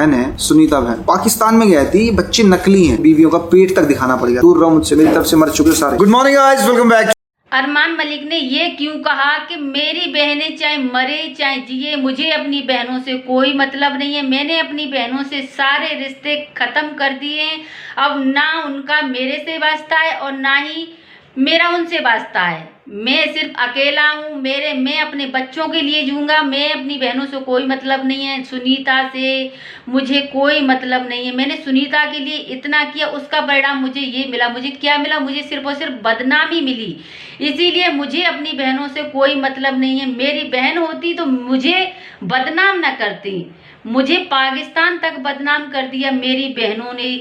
बहन है सुनीता बहन, पाकिस्तान में गई थी। बच्चे नकली हैं, बीवियों का पेट तक दिखाना पड़ेगा। दूर रहो मुझसे, मेरी तरफ से मर चुके सारे। Good morning guys, welcome back. Armaan Malik ने ये क्यों कहा कि मेरी बहनें चाहे मरे चाहे जिए, मुझे अपनी बहनों से कोई मतलब नहीं है। मैंने अपनी बहनों से सारे रिश्ते खत्म कर दिए हैं। अब ना उनका मेरे से वास्ता है और ना ही मेरा उनसे वास्ता है। मैं सिर्फ अकेला हूँ। मैं अपने बच्चों के लिए जीऊँगा। मैं अपनी बहनों से कोई मतलब नहीं है। सुनीता से मुझे कोई मतलब नहीं है। मैंने सुनीता के लिए इतना किया, उसका परिणाम मुझे ये मिला। मुझे क्या मिला? मुझे सिर्फ और सिर्फ बदनामी मिली। इसीलिए मुझे अपनी बहनों से कोई मतलब नहीं है। मेरी बहन होती तो मुझे बदनाम न करती। मुझे पाकिस्तान तक बदनाम कर दिया मेरी बहनों ने।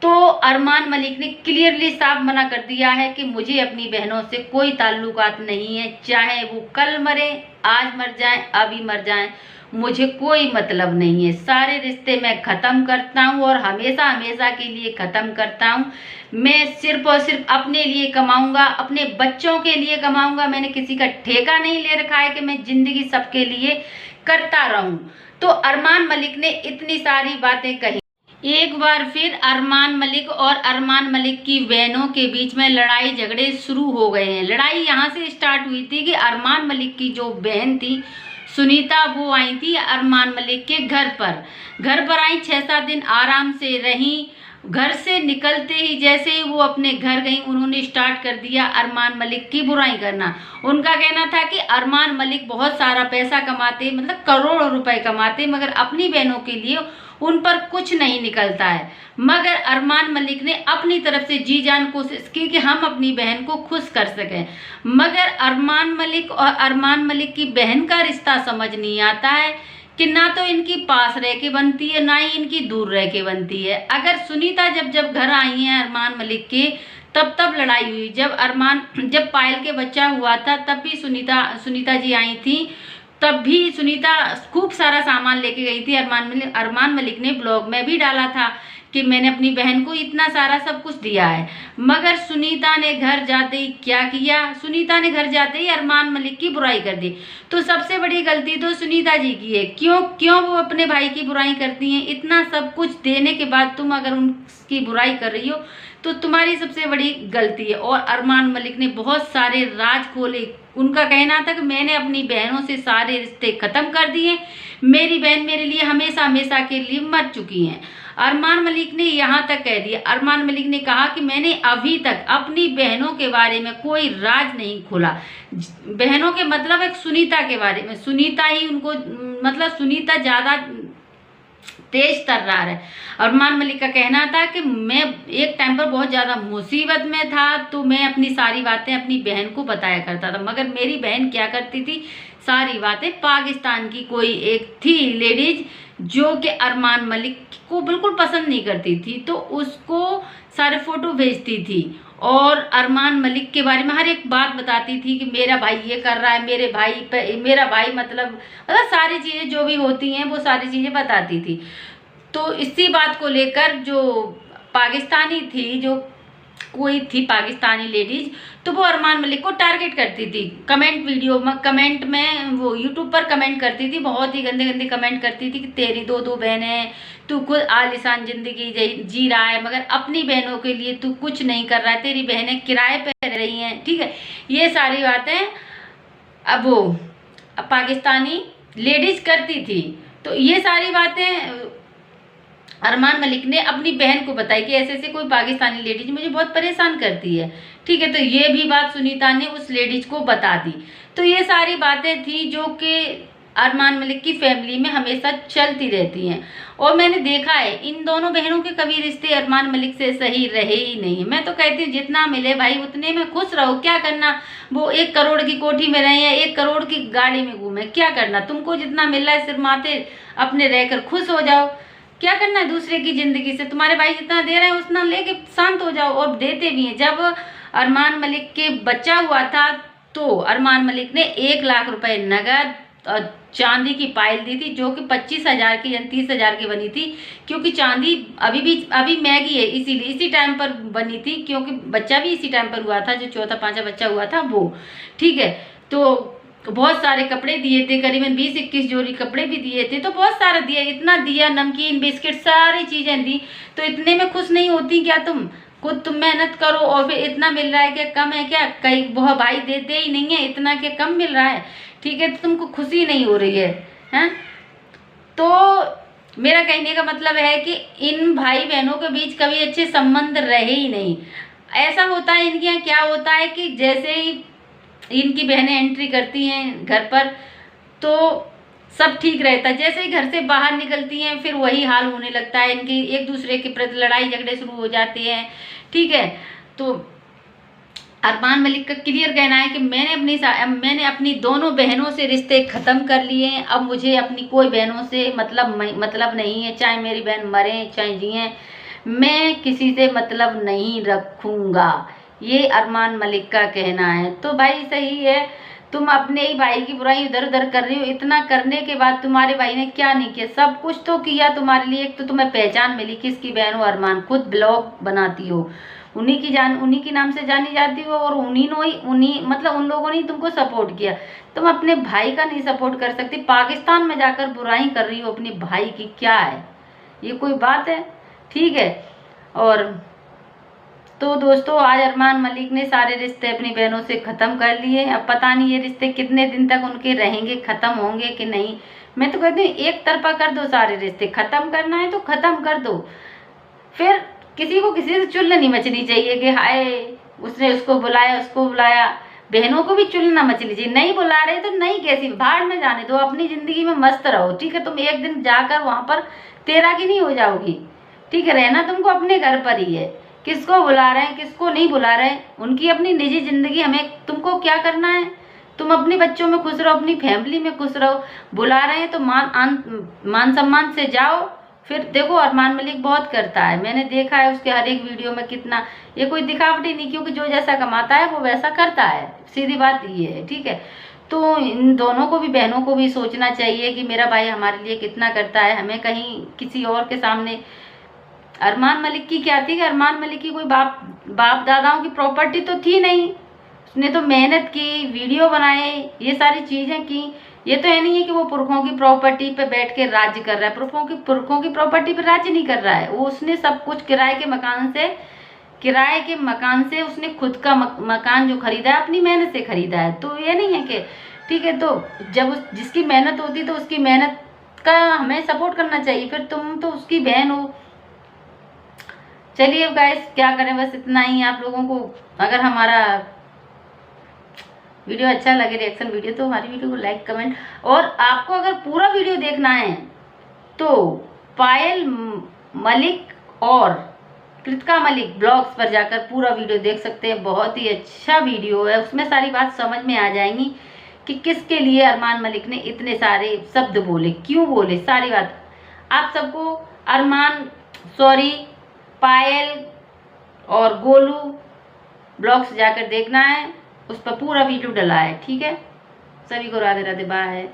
तो अरमान मलिक ने क्लियरली साफ मना कर दिया है कि मुझे अपनी बहनों से कोई ताल्लुकात नहीं है। चाहे वो कल मरे, आज मर जाएं, अभी मर जाएं, मुझे कोई मतलब नहीं है। सारे रिश्ते मैं ख़त्म करता हूँ और हमेशा हमेशा के लिए ख़त्म करता हूँ। मैं सिर्फ और सिर्फ अपने लिए कमाऊँगा, अपने बच्चों के लिए कमाऊँगा। मैंने किसी का ठेका नहीं ले रखा है कि मैं ज़िंदगी सबके लिए करता रहूँ। तो अरमान मलिक ने इतनी सारी बातें कही। एक बार फिर अरमान मलिक और अरमान मलिक की बहनों के बीच में लड़ाई झगड़े शुरू हो गए हैं। लड़ाई यहाँ से स्टार्ट हुई थी कि अरमान मलिक की जो बहन थी सुनीता, वो आई थी अरमान मलिक के घर पर आई। 6-7 दिन आराम से रही। घर से निकलते ही जैसे ही वो अपने घर गई, उन्होंने स्टार्ट कर दिया अरमान मलिक की बुराई करना। उनका कहना था कि अरमान मलिक बहुत सारा पैसा कमाते, मतलब करोड़ों रुपए कमाते, मगर अपनी बहनों के लिए उन पर कुछ नहीं निकलता है। मगर अरमान मलिक ने अपनी तरफ से जी जान कोशिश की कि हम अपनी बहन को खुश कर सकें। मगर अरमान मलिक और अरमान मलिक की बहन का रिश्ता समझ नहीं आता है कि ना तो इनकी पास रह के बनती है, ना ही इनकी दूर रह के बनती है। अगर सुनीता जब घर आई हैं अरमान मलिक के, तब लड़ाई हुई। जब पायल के बच्चा हुआ था, तब भी सुनीता जी आई थी। तब भी सुनीता खूब सारा सामान लेके गई थी। अरमान मलिक ने ब्लॉग में भी डाला था कि मैंने अपनी बहन को इतना सारा सब कुछ दिया है। मगर सुनीता ने घर जाते ही क्या किया? सुनीता ने घर जाते ही अरमान मलिक की बुराई कर दी। तो सबसे बड़ी गलती तो सुनीता जी की है। क्यों वो अपने भाई की बुराई करती हैं? इतना सब कुछ देने के बाद तुम अगर उनकी बुराई कर रही हो तो तुम्हारी सबसे बड़ी गलती है। और अरमान मलिक ने बहुत सारे राज खोले। उनका कहना था कि मैंने अपनी बहनों से सारे रिश्ते खत्म कर दिए। मेरी बहन मेरे लिए हमेशा हमेशा के लिए मर चुकी हैं। अरमान मलिक ने यहाँ तक कह दिया। अरमान मलिक ने कहा कि मैंने अभी तक अपनी बहनों के बारे में कोई राज नहीं खोला। बहनों के मतलब एक सुनीता के बारे में, सुनीता ही उनको, मतलब सुनीता ज़्यादा तेज तर्रार है। अरमान मलिक का कहना था कि मैं एक टाइम पर बहुत ज़्यादा मुसीबत में था, तो मैं अपनी सारी बातें अपनी बहन को बताया करता था। मगर मेरी बहन क्या करती थी? सारी बातें पाकिस्तान की कोई एक थी लेडीज जो कि अरमान मलिक को बिल्कुल पसंद नहीं करती थी, तो उसको सारे फोटो भेजती थी और अरमान मलिक के बारे में हर एक बात बताती थी कि मेरा भाई ये कर रहा है, मेरा भाई मतलब सारी चीज़ें जो भी होती हैं वो सारी चीज़ें बताती थी। तो इसी बात को लेकर जो पाकिस्तानी थी, जो कोई थी पाकिस्तानी लेडीज, तो वो अरमान मलिक को टारगेट करती थी। कमेंट में वो यूट्यूब पर कमेंट करती थी, बहुत ही गंदे गंदे कमेंट करती थी कि तेरी दो बहनें, तू खुद आलिशान जिंदगी जी रहा है मगर अपनी बहनों के लिए तू कुछ नहीं कर रहा है, तेरी बहनें किराए पे रह रही हैं। ठीक है, ये सारी बातें अब वो पाकिस्तानी लेडीज करती थी। तो ये सारी बातें अरमान मलिक ने अपनी बहन को बताई कि ऐसे ऐसे कोई पाकिस्तानी लेडीज मुझे बहुत परेशान करती है। ठीक है, तो ये भी बात सुनीता ने उस लेडीज को बता दी। तो ये सारी बातें थी जो कि अरमान मलिक की फैमिली में हमेशा चलती रहती हैं। और मैंने देखा है इन दोनों बहनों के कभी रिश्ते अरमान मलिक से सही रहे ही नहीं। मैं तो कहती हूँ जितना मिले भाई उतने में खुश रहो। क्या करना वो 1 करोड़ की कोठी में रहे या 1 करोड़ की गाड़ी में घूमे, क्या करना? तुमको जितना मिल रहा है सिर्फ माथे अपने रहकर खुश हो जाओ। क्या करना है दूसरे की जिंदगी से? तुम्हारे भाई जितना दे रहे हैं उतना लेके शांत हो जाओ। और देते भी हैं। जब अरमान मलिक के बच्चा हुआ था तो अरमान मलिक ने 1 लाख रुपए नगद और चांदी की पायल दी थी, जो कि 25,000 की या 30,000 की बनी थी। क्योंकि चांदी अभी महंगी है, इसीलिए इसी टाइम पर बनी थी, क्योंकि बच्चा भी इसी टाइम पर हुआ था, जो चौथा 5वां बच्चा हुआ था वो। ठीक है, तो बहुत सारे कपड़े दिए थे, करीबन 20-21 जोड़ी कपड़े भी दिए थे। तो बहुत सारा दिया, इतना दिया, नमकीन बिस्किट सारी चीजें दी। तो इतने में खुश नहीं होती क्या तुम? खुद तुम मेहनत करो और फिर इतना मिल रहा है क्या? कम है क्या? कई बहुत भाई देते ही नहीं है, इतना क्या कम मिल रहा है? ठीक है, तो तुमको खुशी नहीं हो रही है, हैं? तो मेरा कहने का मतलब है कि इन भाई बहनों के बीच कभी अच्छे संबंध रहे ही नहीं। ऐसा होता है इनके यहाँ, क्या होता है कि जैसे ही इनकी बहनें एंट्री करती हैं घर पर तो सब ठीक रहता है, जैसे ही घर से बाहर निकलती हैं फिर वही हाल होने लगता है, इनकी एक दूसरे के प्रति लड़ाई झगड़े शुरू हो जाते हैं। ठीक है, तो अरमान मलिक का क्लियर कहना है कि मैंने अपनी दोनों बहनों से रिश्ते ख़त्म कर लिए हैं। अब मुझे अपनी कोई बहनों से मतलब नहीं है, चाहे मेरी बहन मरे चाहे जिए, मैं किसी से मतलब नहीं रखूँगा। ये अरमान मलिक का कहना है। तो भाई सही है, तुम अपने ही भाई की बुराई उधर उधर कर रही हो। इतना करने के बाद तुम्हारे भाई ने क्या नहीं किया? सब कुछ तो किया तुम्हारे लिए। एक तो तुम्हें पहचान मिली, किसकी बहन हो? अरमान। खुद ब्लॉग बनाती हो, उन्हीं के नाम से जानी जाती हो, और उन्हीं मतलब उन लोगों ने तुमको सपोर्ट किया। तुम अपने भाई का नहीं सपोर्ट कर सकती, पाकिस्तान में जाकर बुराई कर रही हो अपने भाई की। क्या है ये? कोई बात है? ठीक है। और तो दोस्तों, आज अरमान मलिक ने सारे रिश्ते अपनी बहनों से ख़त्म कर लिए। अब पता नहीं ये रिश्ते कितने दिन तक उनके रहेंगे, ख़त्म होंगे कि नहीं। मैं तो कहती हूँ एक तरफा कर दो सारे रिश्ते, ख़त्म करना है तो ख़त्म कर दो। फिर किसी को किसी से चुल नहीं मचनी चाहिए कि हाय उसने उसको बुलाया उसको बुलाया। बहनों को भी चुलना मचनी चाहिए। नहीं बुला रहे तो नहीं, कैसी भाड़ में जाने दो, अपनी ज़िंदगी में मस्त रहो। ठीक है, तुम एक दिन जाकर वहाँ पर तैराकी नहीं हो जाओगी। ठीक है, रहना तुमको अपने घर पर ही है। किसको बुला रहे हैं किसको नहीं बुला रहे हैं, उनकी अपनी निजी जिंदगी, हमें तुमको क्या करना है? तुम अपने बच्चों में खुश रहो, अपनी फैमिली में खुश रहो। बुला रहे हैं तो मान सम्मान से जाओ। फिर देखो, अरमान मलिक बहुत करता है, मैंने देखा है उसके हर एक वीडियो में कितना, ये कोई दिखावटी नहीं, क्योंकि जो जैसा कमाता है वो वैसा करता है, सीधी बात ये है। ठीक है, तो इन दोनों को भी, बहनों को भी सोचना चाहिए कि मेरा भाई हमारे लिए कितना करता है। हमें कहीं किसी और के सामने, अरमान मलिक की क्या थी कि अरमान मलिक की कोई बाप दादाओं की प्रॉपर्टी तो थी नहीं। उसने तो मेहनत की, वीडियो बनाए, ये सारी चीज़ें की। ये तो है नहीं है कि वो पुरखों की प्रॉपर्टी पे बैठ के राज्य कर रहा है। पुरखों की प्रॉपर्टी पे राज्य नहीं कर रहा है वो। उसने सब कुछ किराए के मकान से उसने खुद का मकान जो खरीदा है अपनी मेहनत से खरीदा है। तो ये नहीं है कि ठीक है, तो जब जिसकी मेहनत होती तो उसकी मेहनत का हमें सपोर्ट करना चाहिए। फिर तुम तो उसकी बहन हो। चलिए गाइस, क्या करें, बस इतना ही। आप लोगों को अगर हमारा वीडियो अच्छा लगे, रिएक्शन वीडियो, तो हमारी वीडियो को लाइक कमेंट, और आपको अगर पूरा वीडियो देखना है तो पायल मलिक और कृतिका मलिक ब्लॉग्स पर जाकर पूरा वीडियो देख सकते हैं। बहुत ही अच्छा वीडियो है, उसमें सारी बात समझ में आ जाएंगी कि किसके लिए अरमान मलिक ने इतने सारे शब्द बोले, क्यों बोले, सारी बात आप सबको पायल और गोलू ब्लॉग्स जाकर देखना है। उस पर पूरा वीडियो डला है। ठीक है, सभी को राधे राधे, बाय।